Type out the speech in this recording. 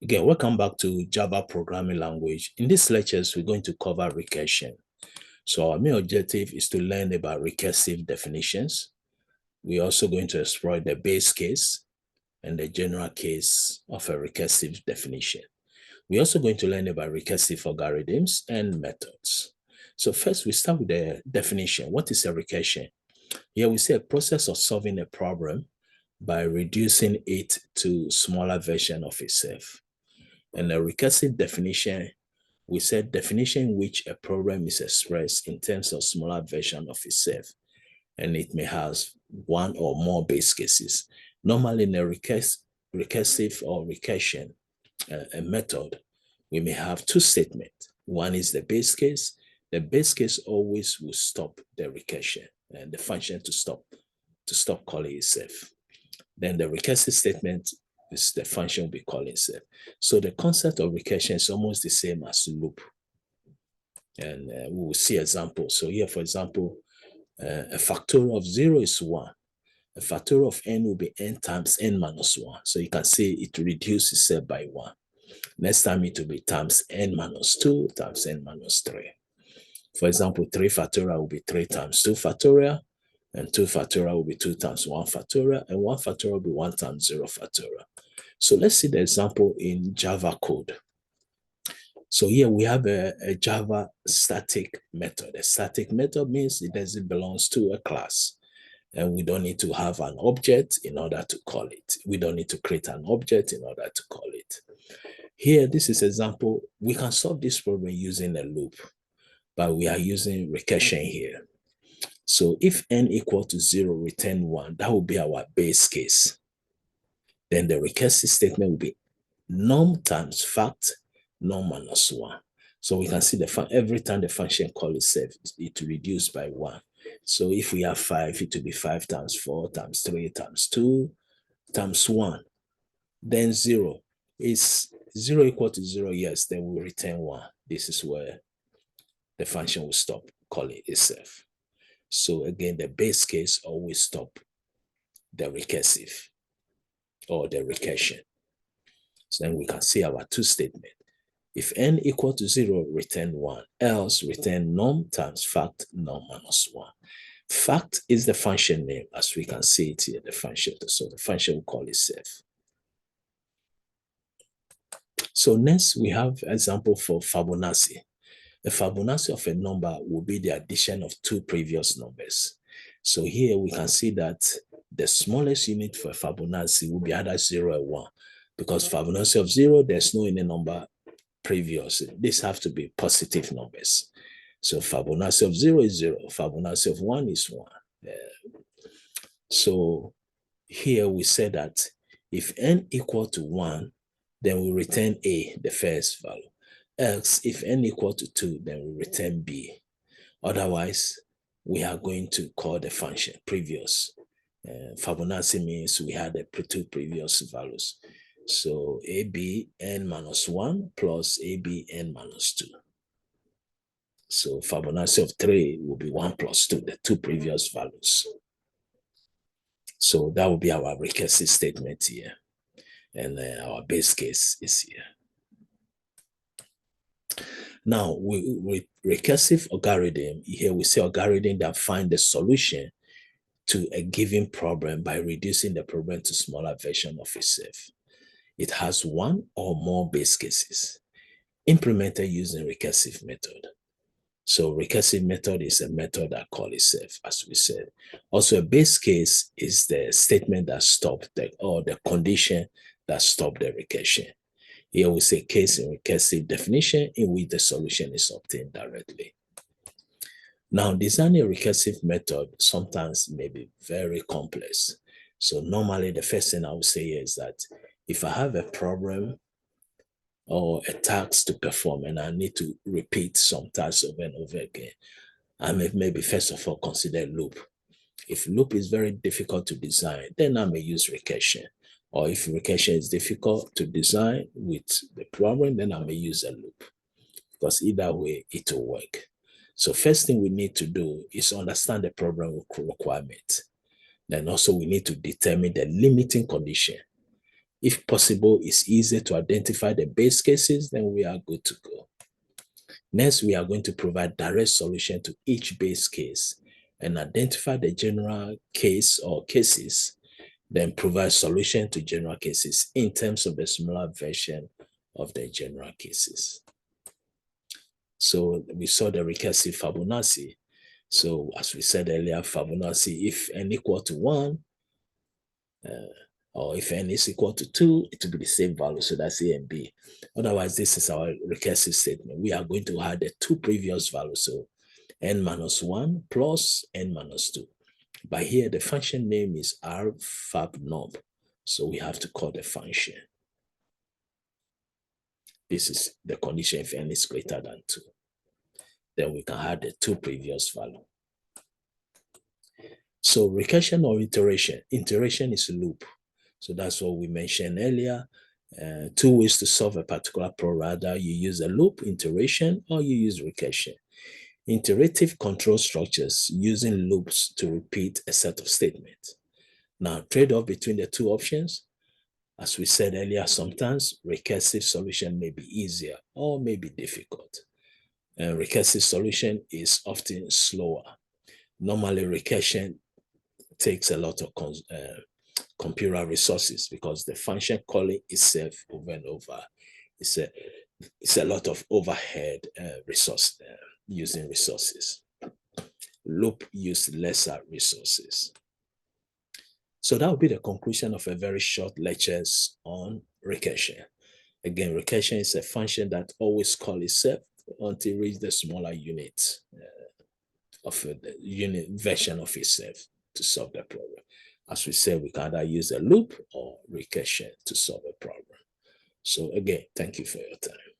Again, welcome back to Java programming language. In these lectures, we're going to cover recursion. So our main objective is to learn about recursive definitions. We're also going to explore the base case and the general case of a recursive definition. We're also going to learn about recursive algorithms and methods. So first, we start with the definition. What is a recursion? Here we say a process of solving a problem by reducing it to smaller version of itself. And a recursive definition, we said definition in which a problem is expressed in terms of smaller version of itself, and it may have one or more base cases. Normally in a recursive or recursion a method, we may have two statements. One is the base case. The base case always will stop the recursion and the function to stop calling itself. Then the recursive statement is the function will be calling itself. So the concept of recursion is almost the same as loop. And we will see examples. So here, for example, a factorial of 0 is 1. A factorial of n will be n times n minus 1. So you can see it reduces itself by 1. Next time it will be times n minus 2 times n minus 3. For example, 3 factorial will be 3 times 2 factorial, and 2 factorial will be 2 times 1 factorial, and 1 factorial will be 1 times 0 factorial. So let's see the example in Java code. So here we have a Java static method. A static method means it doesn't belong to a class. And we don't need to have an object in order to call it. We don't need to create an object in order to call it. Here, this is an example. We can solve this problem using a loop, but we are using recursion here. So if n equal to 0, return 1, that will be our base case. Then the recursive statement will be num times fact, num minus 1. So we can see every time the function calls itself, it reduces by 1. So if we have 5, it will be 5 times 4 times 3 times 2 times 1. Then 0 is 0 equal to 0, yes, then we'll return 1. This is where the function will stop calling itself. So again, the base case always stop the recursive or the recursion. So then we can see our two statements. If n equal to 0, return 1, else return num times fact, num minus 1. Fact is the function name, as we can see it here, the function. So the function will call itself. So next we have example for Fibonacci. The Fibonacci of a number will be the addition of two previous numbers. So here we can see that the smallest unit for Fibonacci will be either 0 or 1. Because Fibonacci of 0, there's no any number previous. These have to be positive numbers. So Fibonacci of 0 is 0. Fibonacci of 1 is 1. So here we say that if n equal to 1, then we return a, the first value. Else, if n equal to 2, then we return b. Otherwise, we are going to call the function previous. Fibonacci means we had the two previous values. So ab n minus 1 plus ab n minus 2. So Fibonacci of 3 will be 1 plus 2, the two previous values. So that will be our recursive statement here. And our base case is here. Now, with recursive algorithm, here we say algorithm that find the solution to a given problem by reducing the problem to smaller version of itself. It has one or more base cases implemented using recursive method. So recursive method is a method that calls itself, as we said. Also, a base case is the statement that stopped or the condition that stopped the recursion. Here we say case in recursive definition in which the solution is obtained directly. Now, designing a recursive method sometimes may be very complex. So normally the first thing I would say is that if I have a problem or a task to perform and I need to repeat some tasks over and over again, I may maybe first of all consider loop. If loop is very difficult to design, then I may use recursion. Or if recursion is difficult to design with the problem, then I may use a loop. Because either way, it will work. So first thing we need to do is understand the problem requirement. Then also we need to determine the limiting condition. If possible, it's easier to identify the base cases, then we are good to go. Next, we are going to provide direct solution to each base case and identify the general case or cases, then provide solution to general cases in terms of the smaller version of the general cases. So we saw the recursive Fibonacci. So as we said earlier, Fibonacci, if n equal to 1, or if n is equal to 2, it will be the same value. So that's A and B. Otherwise, this is our recursive statement. We are going to add the two previous values. So n minus 1 plus n minus 2. But here, the function name is rfabnorm. So we have to call the function. This is the condition if n is greater than 2. Then we can add the two previous values. So recursion or iteration. Iteration is a loop. So that's what we mentioned earlier. Two ways to solve a particular problem. Either you use a loop, iteration, or you use recursion. Iterative control structures using loops to repeat a set of statements. Now, trade-off between the two options. As we said earlier, sometimes recursive solution may be easier or may be difficult. Recursive solution is often slower. Normally, recursion takes a lot of computer resources because the function calling itself over and over is a lot of overhead resource using resources. Loop use lesser resources. So that would be the conclusion of a very short lectures on recursion. Again, recursion is a function that always calls itself until it reaches the smaller unit of the unit version of itself to solve the problem. As we said, we can either use a loop or recursion to solve a problem. So again, thank you for your time.